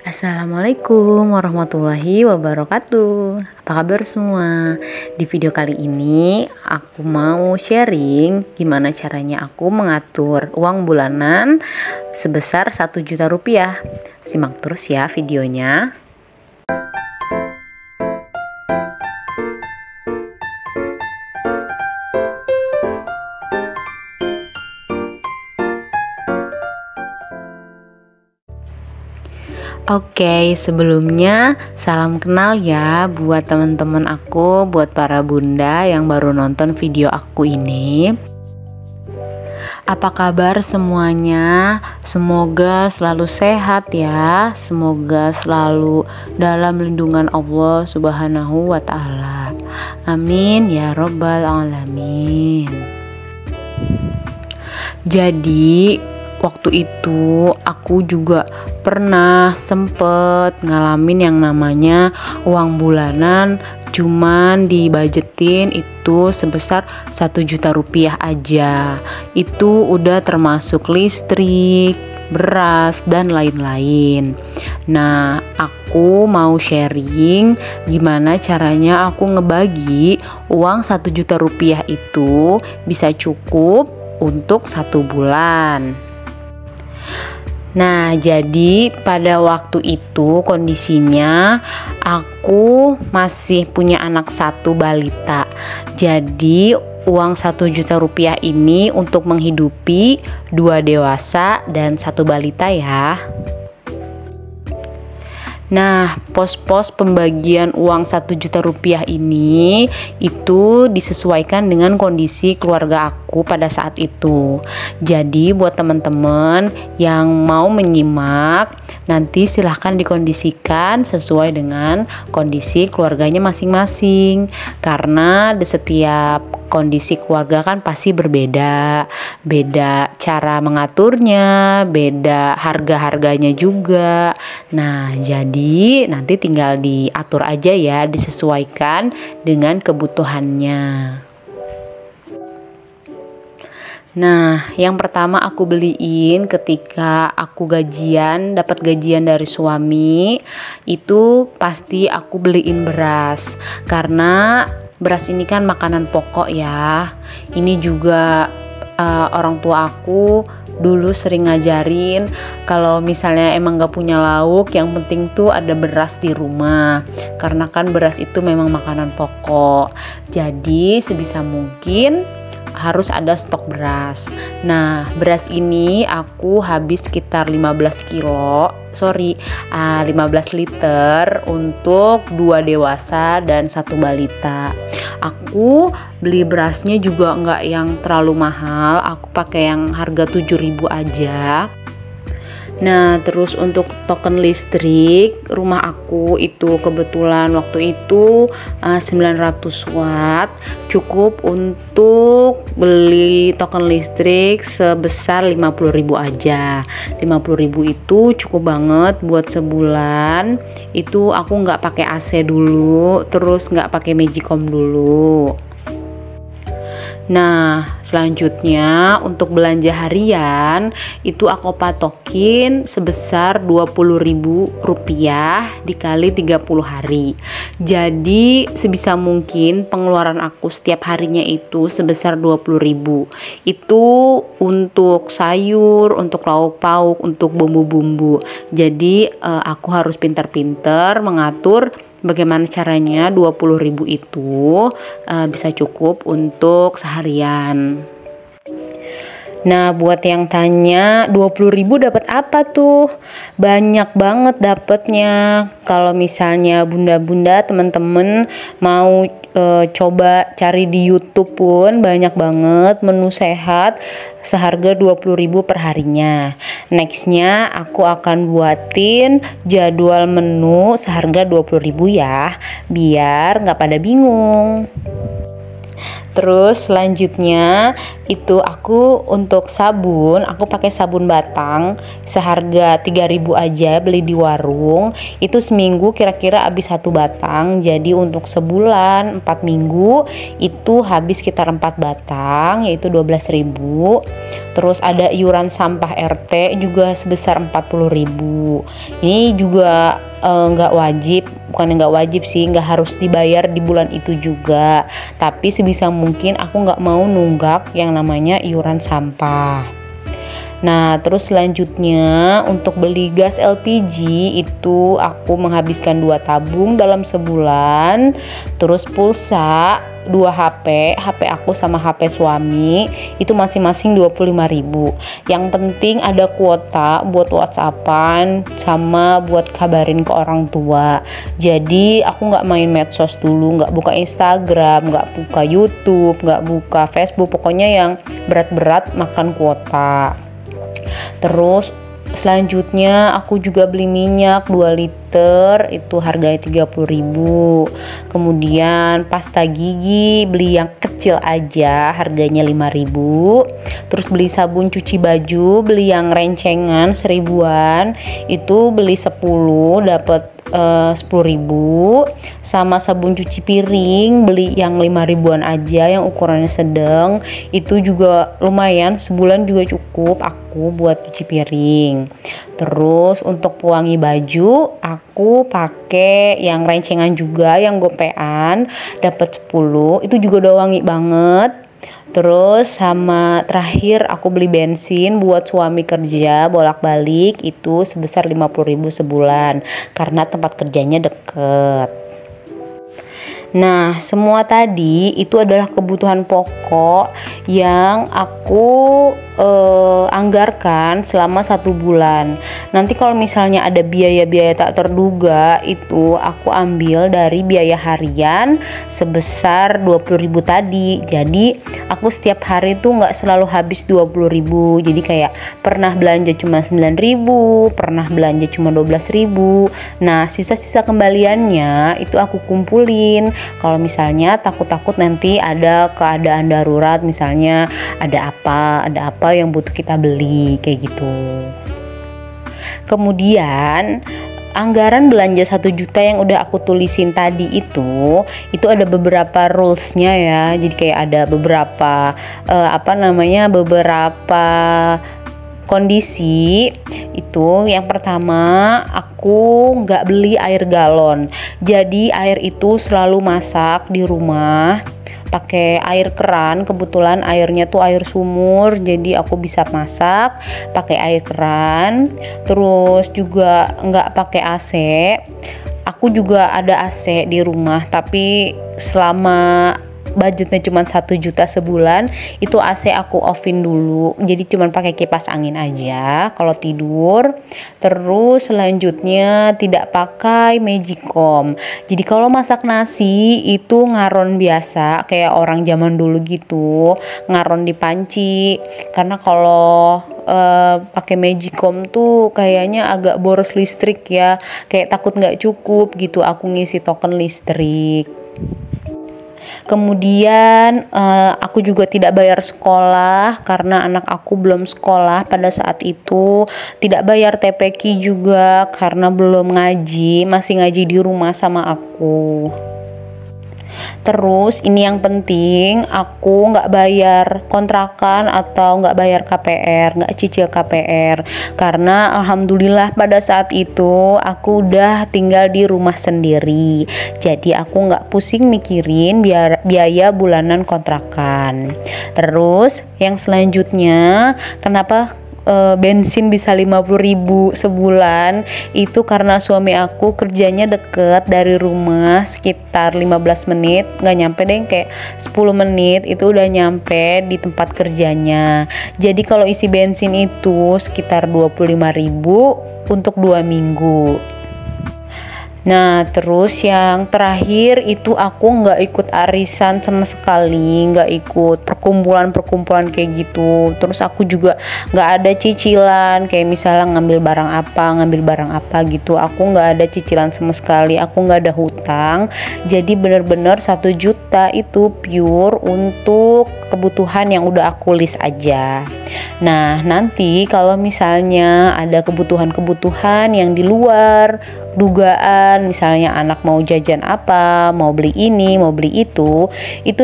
Assalamualaikum warahmatullahi wabarakatuh. Apa kabar semua? Di video kali ini aku mau sharing gimana caranya aku mengatur uang bulanan sebesar 1 juta rupiah. Simak terus ya videonya. Oke, sebelumnya salam kenal ya buat teman-teman aku, buat para bunda yang baru nonton video aku ini. Apa kabar semuanya? Semoga selalu sehat ya. Semoga selalu dalam lindungan Allah Subhanahu wa Ta'ala. Amin ya Rabbal Alamin. Jadi waktu itu aku juga pernah sempet ngalamin yang namanya uang bulanan cuman dibajetin itu sebesar 1 juta rupiah aja. Itu udah termasuk listrik, beras, dan lain-lain. Nah, aku mau sharing gimana caranya aku ngebagi uang 1 juta rupiah itu bisa cukup untuk 1 bulan. Nah, jadi pada waktu itu kondisinya aku masih punya anak 1 balita. Jadi uang 1 juta rupiah ini untuk menghidupi 2 dewasa dan 1 balita ya. Nah, pos-pos pembagian uang 1 juta rupiah ini itu disesuaikan dengan kondisi keluarga aku pada saat itu. Jadi buat teman-teman yang mau menyimak, nanti silahkan dikondisikan sesuai dengan kondisi keluarganya masing-masing. Karena di setiap kondisi keluarga kan pasti berbeda, beda cara mengaturnya, beda harga-harganya juga. Nah, jadi nanti tinggal diatur aja ya, disesuaikan dengan kebutuhannya. Nah, yang pertama aku beliin ketika aku gajian, dapat gajian dari suami, itu pasti aku beliin beras. Karena beras ini kan makanan pokok ya. Ini juga orang tua aku dulu sering ngajarin kalau misalnya emang gak punya lauk, yang penting tuh ada beras di rumah. Karena kan beras itu memang makanan pokok. Jadi sebisa mungkin harus ada stok beras. Nah, beras ini aku habis sekitar 15 liter untuk 2 dewasa dan 1 balita. Aku beli berasnya juga nggak yang terlalu mahal, aku pakai yang harga 7.000 aja. Nah, terus untuk token listrik rumah aku itu kebetulan waktu itu 900 watt, cukup untuk beli token listrik sebesar 50.000 aja. 50.000 itu cukup banget buat sebulan. Itu aku nggak pakai AC dulu, terus nggak pakai Magicom dulu. Nah, selanjutnya untuk belanja harian itu aku patokin sebesar 20.000 rupiah dikali 30 hari. Jadi sebisa mungkin pengeluaran aku setiap harinya itu sebesar 20.000. Itu untuk sayur, untuk lauk pauk, untuk bumbu-bumbu. Jadi aku harus pintar-pintar mengatur bagaimana caranya 20.000 itu bisa cukup untuk seharian. Nah, buat yang tanya 20.000 dapat apa tuh? Banyak banget dapatnya. Kalau misalnya bunda-bunda teman-teman mau coba cari di YouTube pun banyak banget menu sehat seharga 20.000 per harinya. Nextnya aku akan buatin jadwal menu seharga 20.000 ya, biar nggak pada bingung. Terus selanjutnya itu aku untuk sabun, aku pakai sabun batang seharga 3.000 aja, beli di warung. Itu seminggu kira-kira habis 1 batang. Jadi untuk sebulan 4 minggu itu habis sekitar 4 batang, yaitu 12.000. Terus ada iuran sampah RT juga sebesar 40.000. Ini juga nggak wajib, bukan nggak wajib sih, nggak harus dibayar di bulan itu juga, tapi sebisa mungkin aku nggak mau nunggak yang namanya iuran sampah. Nah, terus selanjutnya untuk beli gas LPG itu aku menghabiskan 2 tabung dalam sebulan. Terus pulsa 2 HP aku sama HP suami itu masing-masing 25.000. Yang penting ada kuota buat WhatsAppan sama buat kabarin ke orang tua. Jadi aku nggak main medsos dulu, nggak buka Instagram, nggak buka YouTube, nggak buka Facebook, pokoknya yang berat-berat makan kuota. Terus selanjutnya aku juga beli minyak 2 liter itu harganya 30.000. Kemudian pasta gigi beli yang kecil aja harganya 5.000. Terus beli sabun cuci baju beli yang rencengan 1.000-an itu beli 10 dapat 10.000. Sama sabun cuci piring beli yang 5.000-an aja yang ukurannya sedang, itu juga lumayan, sebulan juga cukup aku buat cuci piring. Terus untuk pewangi baju aku pakai yang rencengan juga, yang gopean dapat 10, itu juga udah wangi banget. Terus sama terakhir aku beli bensin buat suami kerja bolak-balik itu sebesar 50.000 sebulan karena tempat kerjanya deket. Nah, semua tadi itu adalah kebutuhan pokok yang aku anggarkan selama 1 bulan. Nanti kalau misalnya ada biaya-biaya tak terduga itu aku ambil dari biaya harian sebesar 20.000 tadi. Jadi aku setiap hari tuh nggak selalu habis 20.000. Jadi kayak pernah belanja cuma 9.000, pernah belanja cuma 12.000. Nah, sisa-sisa kembaliannya itu aku kumpulin. Kalau misalnya takut-takut nanti ada keadaan darurat, misalnya ada apa yang butuh kita beli kayak gitu. Kemudian anggaran belanja 1 juta yang udah aku tulisin tadi itu ada beberapa rulesnya ya. Jadi kayak ada beberapa beberapa kondisi. Itu yang pertama, aku nggak beli air galon. Jadi air itu selalu masak di rumah pakai air keran. Kebetulan airnya tuh air sumur, jadi aku bisa masak pakai air keran. Terus juga nggak pakai AC. Aku juga ada AC di rumah, tapi selama budgetnya cuma 1 juta sebulan itu AC aku offin dulu, jadi cuma pakai kipas angin aja kalau tidur. Terus selanjutnya tidak pakai magicom. Jadi kalau masak nasi itu ngaron biasa kayak orang zaman dulu gitu, ngaron di panci. Karena kalau pakai magicom tuh kayaknya agak boros listrik ya, kayak takut nggak cukup gitu aku ngisi token listrik. Kemudian aku juga tidak bayar sekolah karena anak aku belum sekolah pada saat itu. Tidak bayar TPQ juga karena belum ngaji, masih ngaji di rumah sama aku. Terus ini yang penting, aku nggak bayar kontrakan atau nggak bayar KPR, nggak cicil KPR, karena alhamdulillah pada saat itu aku udah tinggal di rumah sendiri, jadi aku nggak pusing mikirin biaya bulanan kontrakan. Terus yang selanjutnya, kenapa bensin bisa 50.000 sebulan, itu karena suami aku kerjanya deket dari rumah sekitar 15 menit, nggak nyampe deh, kayak 10 menit itu udah nyampe di tempat kerjanya. Jadi kalau isi bensin itu sekitar 25.000 untuk 2 minggu. Nah, terus yang terakhir itu aku nggak ikut arisan sama sekali, nggak ikut perkumpulan-perkumpulan kayak gitu. Terus aku juga nggak ada cicilan, kayak misalnya ngambil barang apa gitu. Aku nggak ada cicilan sama sekali, aku nggak ada hutang. Jadi bener-bener 1 juta itu pure untuk kebutuhan yang udah aku list aja. Nah, nanti kalau misalnya ada kebutuhan-kebutuhan yang di luar dugaan, misalnya anak mau jajan apa, mau beli ini, mau beli itu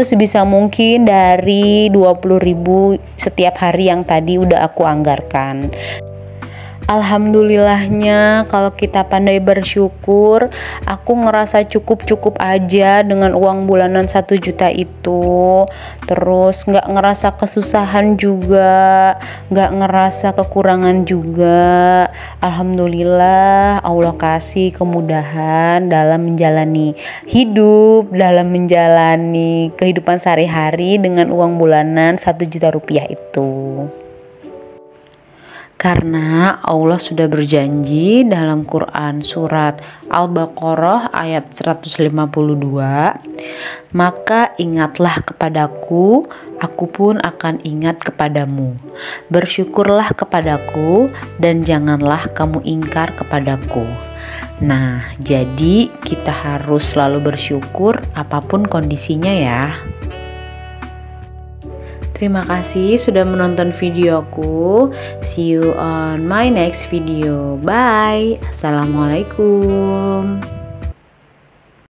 sebisa mungkin dari 20.000 setiap hari yang tadi udah aku anggarkan. Alhamdulillahnya kalau kita pandai bersyukur, aku ngerasa cukup aja dengan uang bulanan 1 juta itu. Terus gak ngerasa kesusahan juga, gak ngerasa kekurangan juga. Alhamdulillah Allah kasih kemudahan dalam menjalani hidup, dalam menjalani kehidupan sehari-hari dengan uang bulanan 1 juta rupiah itu. Karena Allah sudah berjanji dalam Quran surat Al-Baqarah ayat 152, maka ingatlah kepadaku, aku pun akan ingat kepadamu. Bersyukurlah kepadaku dan janganlah kamu ingkar kepadaku. Nah, jadi kita harus selalu bersyukur apapun kondisinya ya. Terima kasih sudah menonton videoku. See you on my next video. Bye. Assalamualaikum.